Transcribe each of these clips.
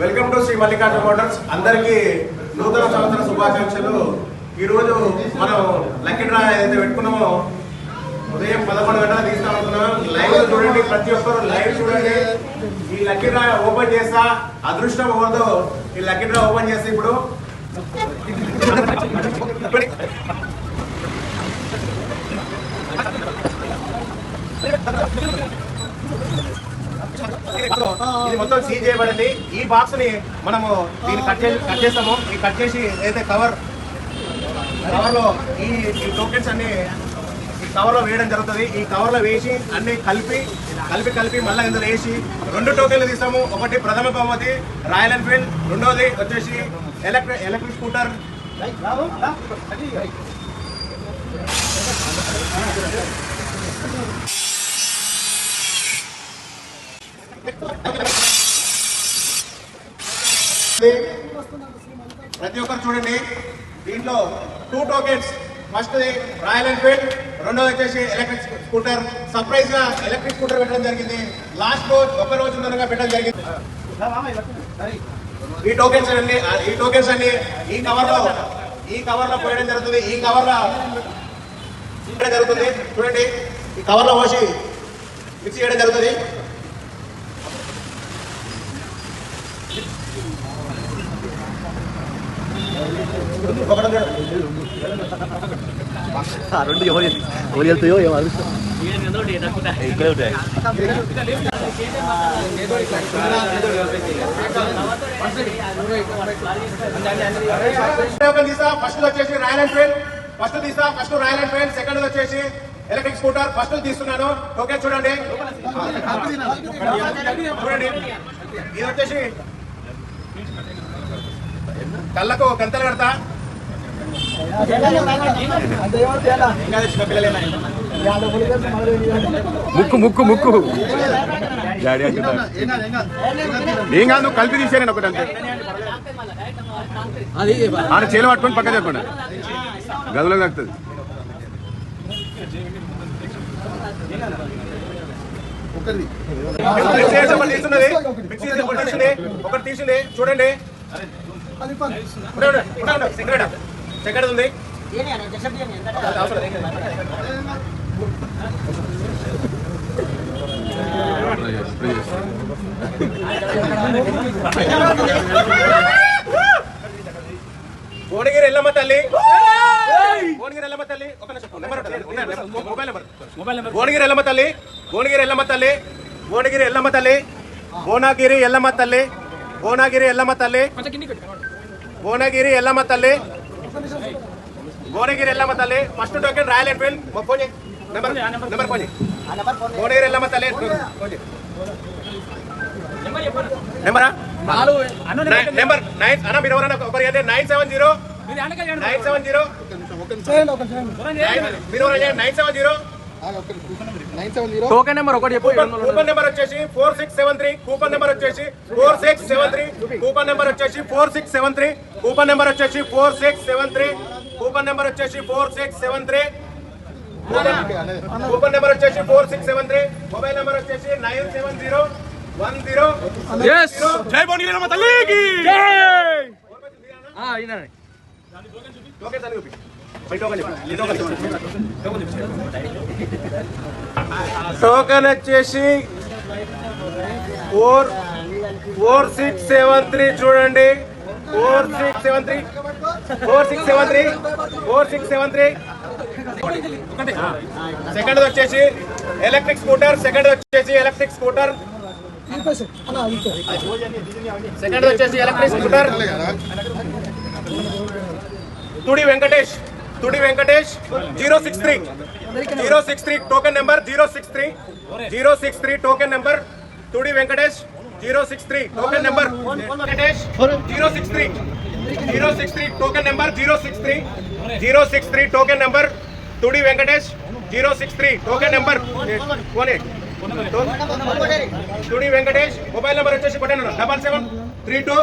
Welcome to Shri Mallikarjuna Motors. అందరికీ నూతన సంవత్సర శుభాకాంక్షలు. ఈరోజు మనం లక్కీ డ్రా ఏదైతే పెట్టుకున్నామో ఉదయం 11 గంటలకు తీస్తామనుకున్నాం. లైవ్ చూడండి, ప్రతి ఒక్కరు లైవ్ చూడండి. ఈ లక్కీ డ్రా ఓపెన్ చేస్తా, అదృష్టం అవ్వదు. ఈ లక్కీ డ్రా ఓపెన్ చేస్తే ఇప్పుడు ఇది మొత్తం సీల్ చేయబడింది. ఈ బాక్స్ ని మనము దీన్ని కట్ చేస్తాము. ఈ కట్ చేసి ఏదైతే కవర్ లో ఈ టోకెన్స్ అన్ని ఈ కవర్ లో వేయడం జరుగుతుంది. ఈ కవర్ లో వేసి అన్ని కలిపి మళ్ళీ ఇందులో వేసి 2 టోకెన్లు తీస్తాము. ఒకటి ప్రథమ బహుమతి రాయల్ ఎన్ఫీల్డ్, రెండోది వచ్చేసి ఎలక్ట్రిక్ స్కూటర్. ప్రతి ఒక్కరు చూడండి, దీంట్లో 2 టోకెన్స్. ఫస్ట్ రాయల్ ఎన్ఫీల్డ్, రెండోది వచ్చేసి ఎలక్ట్రిక్ స్కూటర్. సర్ప్రైజ్ గా ఎలక్ట్రిక్ స్కూటర్ పెట్టడం జరిగింది. లాస్ట్ రోజు ఒక రోజు ముందుగా పెట్టడం జరిగింది. ఈ టోకెన్స్ అన్ని ఈ కవర్ లో పోయడం జరుగుతుంది. ఈ కవర్ లో జరుగుతుంది. చూడండి, ఈ కవర్ లో పోసి మిక్స్ చేయడం జరుగుతుంది. రెండు ఎవరు వెళ్తాయో ఏమో ఇక్కడే ఉంటాయి. ఫస్ట్ వచ్చేసి royal Enfield, first royal Enfield. Second వచ్చేసి ఎలక్ట్రిక్ స్కూటర్. ఫస్ట్ తీస్తున్నాను. ఓకే, చూడండి. ఇది వచ్చేసి కళ్ళకు గంతలు కడతా. ముక్కు ఏం కాదు, నువ్వు కలిపి తీసేయండి ఒకటి అంతే. ఆడ చేలు పట్టుకొని పక్క చెప్పండి, గదిలో తాకుతుంది. ఒకటి తీసింది చూడండి. సెకండ్ ఉంది. భువనగిరి ఎల్లమ్మ తల్లి, భువనగిరి ఎల్లమ్మ తల్లి. ఒక మొబైల్ నెంబర్. భువనగిరి ఎల్లమ్మ తల్లి, భువనగిరి ఎల్లమ్మ తల్లి, భువనగిరి ఎల్లమ్మ తల్లి, భువనగిరి ఎల్లమ్మ తల్లి, భువనగిరి ఎల్లమ్మ తల్లి, భువనగిరి ఎల్లమ్మ తల్లి, భువనగిరి ఎల్లమ్మ తల్లి. First token royal Enfield. Phone number phone. Bhuvanagiri Yellamma తల్లి నెంబరా? నెంబర్ 9 అన్న, మీరు ఎవరన్నా ఒకరు అయితే 970 టోకెన్ నెంబర్ ఒకటి చెప్పు. కూపన్ నెంబర్ వచ్చేసి 4673. కూపన్ నెంబర్ వచ్చేసి 4673. కూపన్ నెంబర్ వచ్చేసి 4673. కూపన్ నెంబర్ వచ్చేసి 4673. కూపన్ నెంబర్ వచ్చేసి 4673. కూపన్ నెంబర్ వచ్చేసి 4673. మొబైల్ నెంబర్ వచ్చేసి 97010. జై భువనగిరి ఎల్లమ్మ తల్లికి జై. టోకెన్ వచ్చేసి 4673. చూడండి, 4673. సెకండ్ వచ్చేసి ఎలక్ట్రిక్ స్కూటర్. సెకండ్ వచ్చేసి electric scooter. Thudi Venkatesh 063 token number 063 token number. Thudi Venkatesh 063 token number. Venkatesh 063 token number. 063 token number. Thudi Venkatesh 063 token number. Thudi Venkatesh. Mobile number వచ్చేసి 7732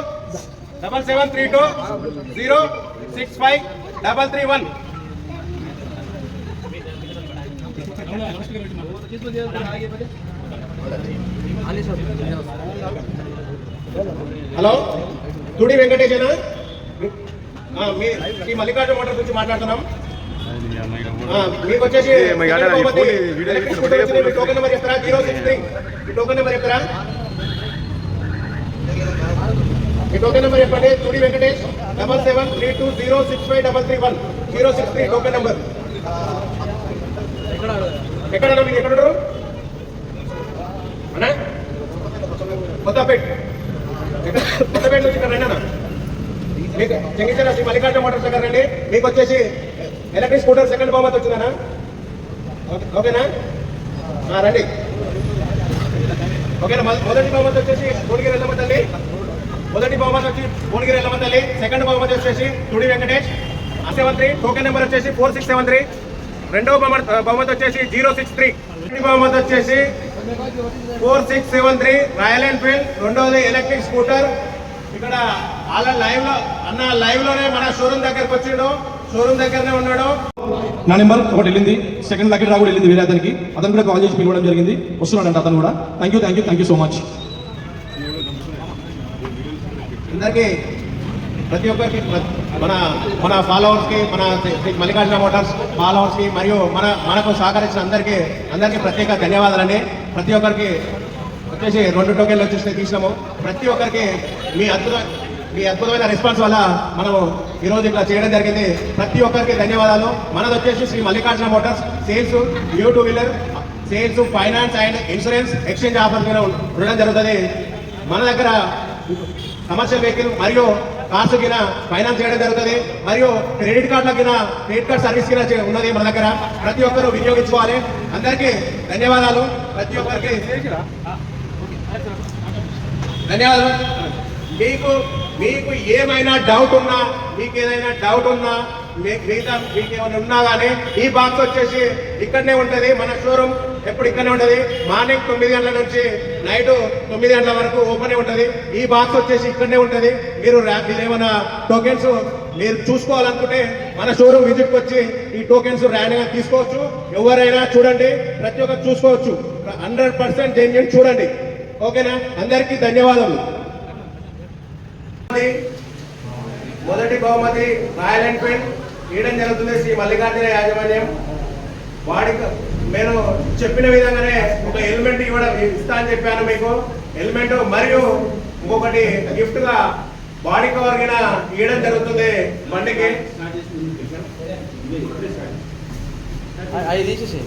0653331. హలో తుడి వెంకటేశనా మీ మల్లికార్జున మోటార్స్ నుంచి మాట్లాడుతున్నాం. మీకు వచ్చేసి టోకెన్ నెంబర్ చెప్తారా? 063 ఈ టోకెన్ నెంబర్ చెప్తారా? ఈ టోకెన్ నెంబర్ చెప్పండి. తుడి వెంకటేష్ 7732065331 063 టోకెన్ నెంబర్. ఎక్కడన్నా మీరు ఎక్కడున్నారు అన్నా? కొత్తపేట నుంచి ఇక్కడ రండి అన్న. మీకు చెంగిచ్చిన శ్రీ మల్లికార్జున మోటార్స్ దగ్గర రండి. మీకు వచ్చేసి ఎలక్ట్రిక్ స్కూటర్ సెకండ్ బహుమతి వచ్చిందన్నా. ఓకేనా? రండి. ఓకేనా? మొదటి బహుమతి వచ్చేసి భువనగిరి ఎల్లమ్మ తల్లి. మొదటి బహుమతి వచ్చి భువనగిరి ఎల్లమ్మ తల్లి. సెకండ్ బహుమతి వచ్చేసి తుడి వెంకటేష్ 73 టోకెన్ నెంబర్ వచ్చేసి 4673. రెండవ బహుమతి వచ్చేసి 063. బహుమతి వచ్చేసి 4673 రాయల్ ఎన్ఫీల్డ్. రెండవది ఎలక్ట్రిక్ స్కూటర్. ఇక్కడ వాళ్ళ లైవ్ లోనే మన షోరూమ్ దగ్గరకు వచ్చిండు. షోరూమ్ దగ్గరనే ఉన్నాడు. నా నెంబర్ ఒకటి వెళ్ళింది, సెకండ్ లక్కీ డ్రా కూడా వెళ్ళింది వేరే అతనికి. అతను కూడా కాల్ చేసి పిలవడం జరిగింది, వస్తున్నాడంట అతను కూడా. Thank you so much. అందరికీ ప్రతి ఒక్కరికి మన ఫాలోవర్స్కి, మన మల్లికార్జున మోటార్స్ ఫాలోవర్స్కి మరియు మనకు సహకరించిన అందరికీ ప్రత్యేక ధన్యవాదాలండి. ప్రతి ఒక్కరికి వచ్చేసి 2 టోకెన్లు వచ్చేసి తీసినాము. ప్రతి ఒక్కరికి మీ అద్భుతమైన రెస్పాన్స్ వల్ల మనము ఈరోజు ఇట్లా చేయడం జరిగింది. ప్రతి ఒక్కరికి ధన్యవాదాలు. మనది వచ్చేసి Shri Mallikarjuna Motors sales, new 2 wheeler sales, finance and insurance exchange offer మీద ఉండడం జరుగుతుంది. మన దగ్గర కమర్షియల్ వెహికల్ మరియు కార్స్ కింద ఫైనాన్స్ చేయడం జరుగుతుంది. మరియు క్రెడిట్ కార్డ్ సర్వీస్ కింద ఉన్నది మన దగ్గర. ప్రతి ఒక్కరూ వినియోగించుకోవాలి. అందరికీ ధన్యవాదాలు. ప్రతి ఒక్కరికి ధన్యవాదాలు. మీకు ఏమైనా డౌట్ ఉన్నా, మీకు ఏమైనా ఉన్నా కానీ ఈ బాక్స్ వచ్చేసి ఇక్కడనే ఉంటుంది. మన షోరూమ్ ఎప్పుడు ఇక్కడనే ఉంటుంది. మార్నింగ్ 9 గంటల నుంచి నైట్ 9 గంటల వరకు ఓపెన్ ఉంటుంది. ఈ బాక్స్ వచ్చేసి ఇక్కడనే ఉంటుంది. మీరు ఏమైనా టోకెన్స్ మీరు చూసుకోవాలనుకుంటే మన షోరూమ్ విజిట్కి వచ్చి ఈ టోకెన్స్ ర్యాండ్గా తీసుకోవచ్చు. ఎవరైనా చూడండి, ప్రతి ఒక్కరు చూసుకోవచ్చు. 100% జెన్యూన్ చూడండి. ఓకేనా? అందరికీ ధన్యవాదాలు. మొదటి బహుమతి రాయల్ ఎన్ఫీల్డ్ ఇవ్వడం జరుగుతుంది శ్రీ మల్లికార్జున యాజమాన్యం. వాడికి నేను చెప్పిన విధంగానే ఒక హెల్మెట్ ఇస్తా అని చెప్పాను మీకు. హెల్మెట్ మరియు ఇంకొకటి గిఫ్ట్ గా బాడీ కవర్ కింద ఇవ్వడం జరుగుతుంది బండికి. అది తీసేసి